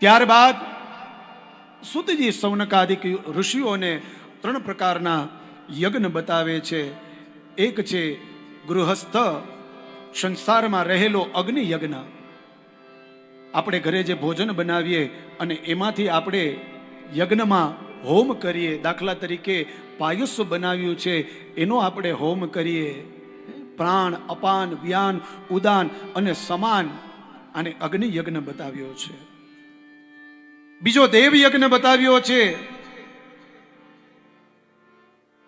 ત્યારબાદ સુતજી સૌનકાદિક ઋષિઓને 3 પ્રકારના યજ્ઞ બતાવે છે. એક છે ગૃહસ્થ સંસારમાં રહેલો અગ્નિ યજ્ઞ. આપણે ઘરે જે ભોજન બનાવીએ અને એમાંથી આપણે યજ્ઞમાં હોમ કરીએ, દાખલા તરીકે પાયુષ બનાવ્યું છે એનો આપણે હોમ કરીએ. પ્રાણ, અપાન, વ્યાન, ઉદાન અને સમાન, અને અગ્નિ યજ્ઞ બતાવ્યો છે. બીજો દેવ યજ્ઞ બતાવ્યો છે.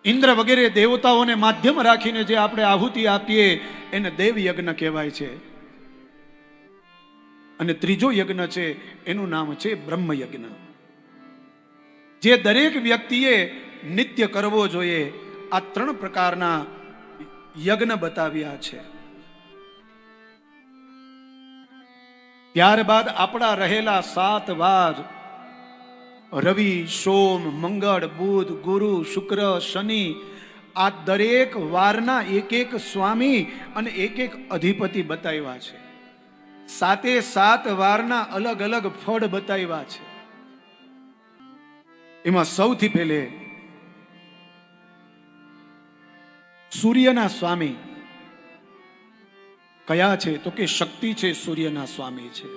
ઇન્દ્ર વગેરે દેવતાઓને માધ્યમ રાખીને જે આપણે આહુતિ આપીએ એને દેવ યજ્ઞ કહેવાય છે. અને ત્રીજો યજ્ઞ છે એનું નામ છે બ્રહ્મ યજ્ઞ, જે દરેક વ્યક્તિએ નિત્ય કરવો જોઈએ. આ 3 પ્રકારના યજ્ઞ બતાવ્યા છે. ત્યારબાદ આપણા રહેલા 7 વાર રવિ, સોમ, મંગળ, બુધ, ગુરુ, શુક્ર, શનિ, આ દરેક વારના એક સ્વામી અને એક અધિપતિ બતાવ્યા છે. 7 વારના અલગ અલગ ફળ બતાવ્યા છે. એમાં સૌથી પહેલે સૂર્યના સ્વામી કયા છે? તો કે શક્તિ છે, સૂર્યના સ્વામી છે.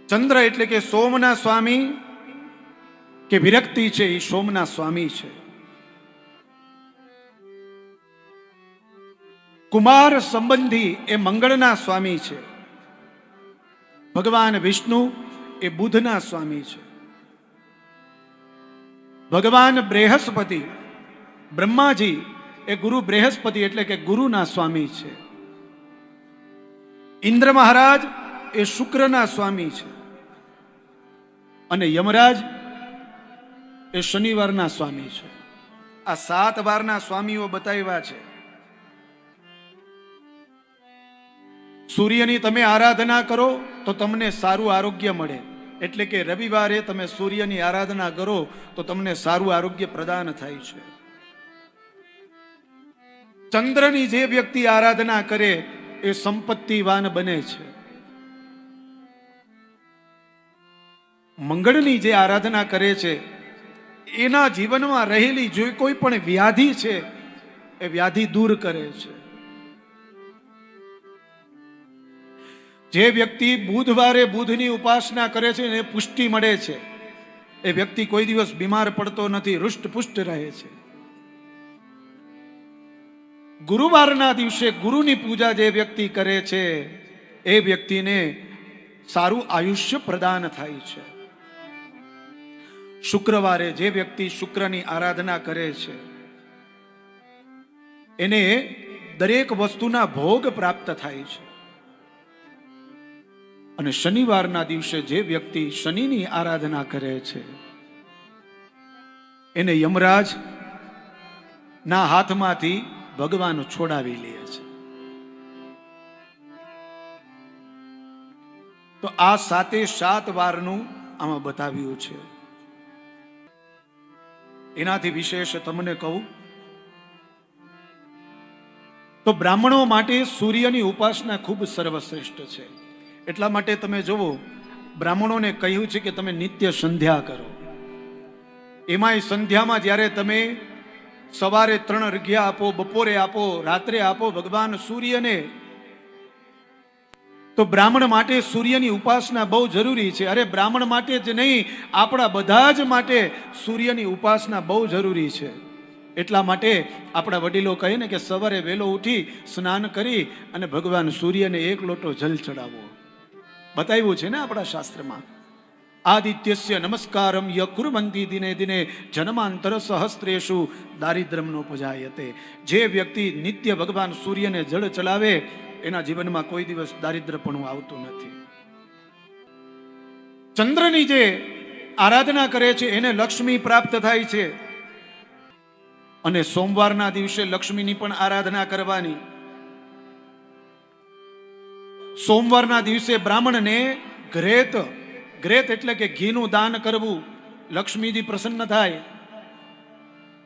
ચંદ્ર એટલે કે સોમના સ્વામી કે વિરક્તિ છે, એ સોમના સ્વામી છે. કુમાર સંબંધી એ મંગળના સ્વામી છે. ભગવાન વિષ્ણુ એ બુધના સ્વામી છે. ભગવાન બૃહસ્પતિ, બ્રહ્માજી એ ગુરુ બૃહસ્પતિ એટલે કે ગુરુના સ્વામી છે. ઇન્દ્ર મહારાજ એ શુક્રના સ્વામી છે. અને યમરાજ એ શનિવારના સ્વામી છે. આ 7 વારના સ્વામીઓ બતાવ્યા છે. સૂર્યની તમે આરાધના કરો તો તમને સારું આરોગ્ય મળે. એટલે કે રવિવારે તમે સૂર્યની આરાધના કરો તો તમને સારું આરોગ્ય પ્રદાન થાય છે. ચંદ્રની જે વ્યક્તિ આરાધના કરે એ સંપત્તિવાન બને છે. મંગળની જે આરાધના કરે છે એના જીવનમાં રહેલી જે કોઈ પણ વ્યાધિ છે એ વ્યાધિ દૂર કરે છે. જે વ્યક્તિ બુધવારે બુધની ઉપાસના કરે છે એને પુષ્ટિ મળે છે. એ વ્યક્તિ કોઈ દિવસ બીમાર પડતો નથી, હૃષ્ટપુષ્ટ રહે છે. ગુરુવારના દિવસે ગુરુની પૂજા જે વ્યક્તિ કરે છે એ વ્યક્તિને સારું આયુષ્ય પ્રદાન થાય છે. શુક્રવારે જે વ્યક્તિ શુક્રની આરાધના કરે છે એને દરેક વસ્તુના ભોગ પ્રાપ્ત થાય છે. અને શનિવારના દિવસે જે વ્યક્તિ શનિની આરાધના કરે છે એને યમરાજ ના હાથમાંથી ભગવાન છોડાવી લે છે. તો આ 7 વારનું આમાં બતાવ્યું છે. એનાથી વિશેષ તમને કહું તો બ્રાહ્મણો માટે સૂર્યની ઉપાસના ખૂબ સર્વશ્રેષ્ઠ છે. એટલા માટે તમે જુઓ, બ્રાહ્મણોને કહ્યું છે કે તમે નિત્ય સંધ્યા કરો. એમાંય સંધ્યામાં જ્યારે તમે સવારે 3 અર્ઘ્ય આપો, બપોરે આપો, રાત્રે આપો ભગવાન સૂર્યને, તો બ્રાહ્મણ માટે સૂર્યની ઉપાસના બહુ જરૂરી છે. અરે બ્રાહ્મણ માટે જ નહીં, આપણા બધા જ માટે સૂર્યની ઉપાસના બહુ જરૂરી છે. એટલા માટે આપણા વડીલો કહે ને કે સવારે વહેલો ઉઠી સ્નાન કરી અને ભગવાન સૂર્યને 1 લોટો જલ ચડાવો. બતાવ્યું છે ને આપણા શાસ્ત્રમાં. આદિત્યસ્ય નમસ્કારમ ય કુર્વંતિ દિને દિને જન્માંતર સહસ્ત્રેષુ દારિદ્ર્યમનોપજાયતે. જે વ્યક્તિ નિત્ય ભગવાન સૂર્યને જળ ચડાવે એના જીવનમાં કોઈ દિવસ દારિદ્ર્યપણું આવતું નથી. ચંદ્રની જે આરાધના કરે છે એને લક્ષ્મી પ્રાપ્ત થાય છે. અને સોમવારના દિવસે લક્ષ્મીની પણ આરાધના કરવાની. સોમવારના દિવસે બ્રાહ્મણને ઘ્રેત એટલે કે ઘીનું દાન કરવું. લક્ષ્મીજી પ્રસન્ન થાય.